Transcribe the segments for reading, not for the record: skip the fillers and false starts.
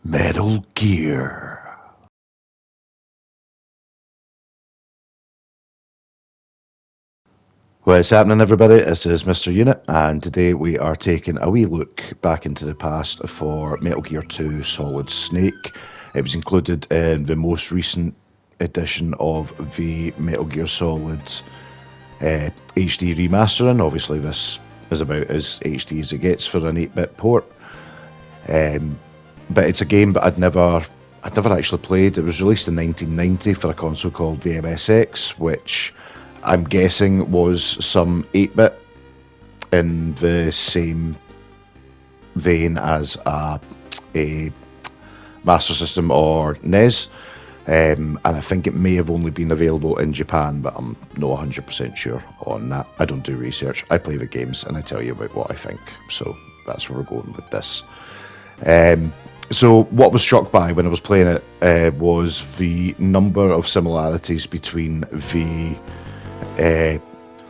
Metal Gear. What's happening, everybody? This is Mr. Unit, and today we are taking a wee look back into the past for Metal Gear 2 Solid Snake. It was included in the most recent edition of the Metal Gear Solid HD remastering. Obviously, this is about as HD as it gets for an 8-bit port. But it's a game that I'd never actually played. It was released in 1990 for a console called the MSX, which I'm guessing was some 8-bit in the same vein as a Master System or NES. And I think it may have only been available in Japan, but I'm not 100% sure on that. I don't do research. I play the games and I tell you about what I think. So that's where we're going with this. So what I was struck by when I was playing it was the number of similarities between the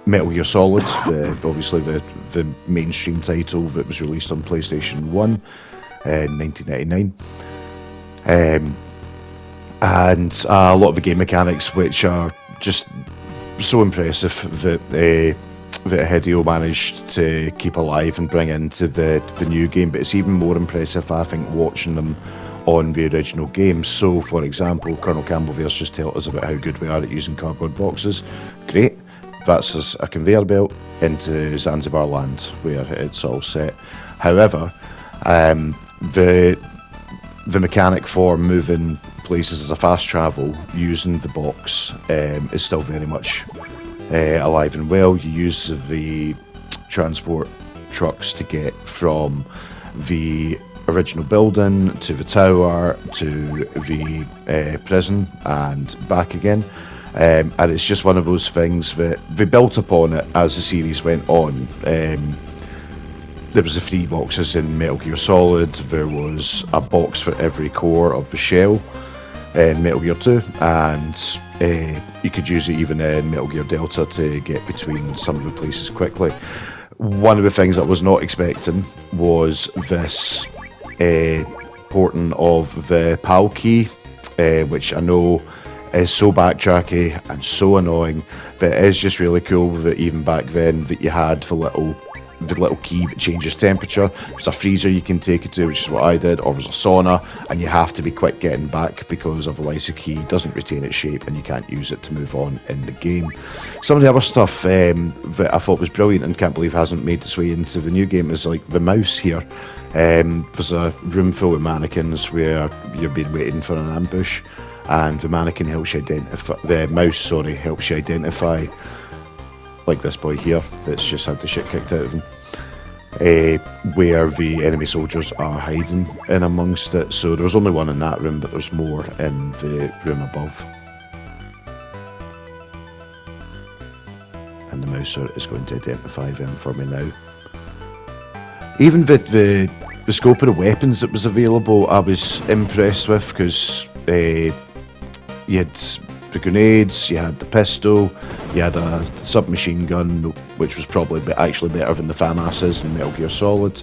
Metal Gear Solid, obviously the mainstream title that was released on PlayStation 1 in 1999, and a lot of the game mechanics which are just so impressive that Hideo managed to keep alive and bring into the new game. But it's even more impressive, I think, watching them on the original games. So, for example, Colonel Campbell there's just told us about how good we are at using cardboard boxes. Great. That's a conveyor belt into Zanzibar land where it's all set. However, the mechanic for moving places as a fast travel using the box is still very much alive and well. You use the transport trucks to get from the original building to the tower to the prison and back again. And it's just one of those things that they built upon it as the series went on. There was the 3 boxes in Metal Gear Solid. There was a box for every core of the shell in Metal Gear 2, and you could use it even in Metal Gear Delta to get between some of the places quickly. One of the things I was not expecting was this porting of the PAL key, which I know is so backtracky and so annoying, but it is just really cool that even back then that you had the little key that changes temperature. There's a freezer you can take it to, which is what I did, or there's a sauna, and you have to be quick getting back because otherwise the key doesn't retain its shape and you can't use it to move on in the game. Some of the other stuff that I thought was brilliant and can't believe hasn't made its way into the new game is like the mouse here. There's a room full of mannequins where you've been waiting for an ambush, and the mannequin helps you identify, the mouse, sorry, helps you identify, like this boy here that's just had the shit kicked out of him, where the enemy soldiers are hiding in amongst it. So there was only one in that room, but there's more in the room above. And the mouser is going to identify them for me now. Even the scope of the weapons that was available, I was impressed with, because you had the grenades, you had the pistol, you had a submachine gun, which was probably actually better than the FAMASs in Metal Gear Solid.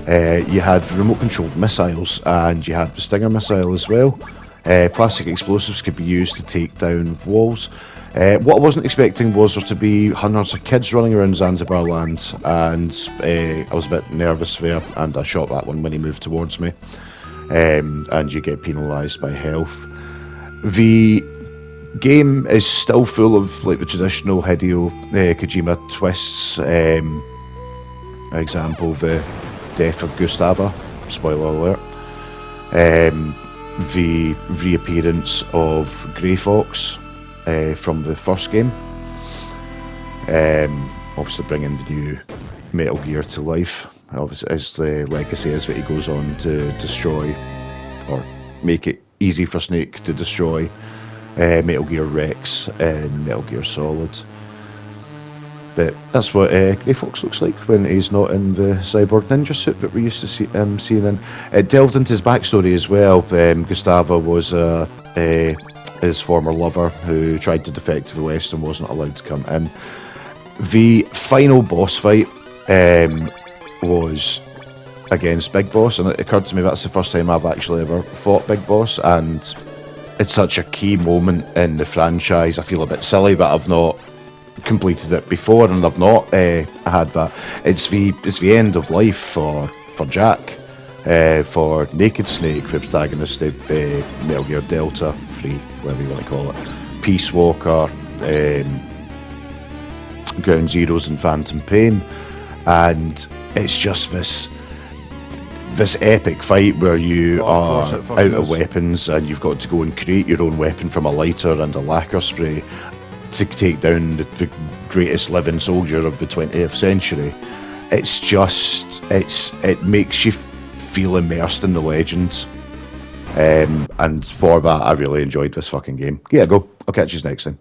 You had remote-controlled missiles, and you had the Stinger missile as well. Plastic explosives could be used to take down walls. What I wasn't expecting was there to be hundreds of kids running around Zanzibar land, and I was a bit nervous there, and I shot that one when he moved towards me. And you get penalised by health. The game is still full of like the traditional Hideo Kojima twists. Example, the death of Gustava, spoiler alert. The reappearance of Grey Fox from the first game. Obviously bringing the new Metal Gear to life. Obviously, as the legacy is that he goes on to destroy, or make it easy for Snake to destroy, Metal Gear Rex and Metal Gear Solid. But that's what Grey Fox looks like when he's not in the cyborg ninja suit that we used to seeing in. It delved into his backstory as well. Gustavo was his former lover who tried to defect to the West and wasn't allowed to come in. The final boss fight was against Big Boss, and it occurred to me that's the first time I've actually ever fought Big Boss, and it's such a key moment in the franchise. I feel a bit silly that I've not completed it before, and I've not had that. It's the end of life for Jack, for Naked Snake, the protagonist of Metal Gear Delta 3, whatever you want to call it, Peace Walker, Ground Zeroes, and Phantom Pain, and it's just this epic fight where you are out of weapons and you've got to go and create your own weapon from a lighter and a lacquer spray to take down the greatest living soldier of the 20th century. It's just, it makes you feel immersed in the legends. And for that, I really enjoyed this fucking game. Yeah, go. I'll catch you next time.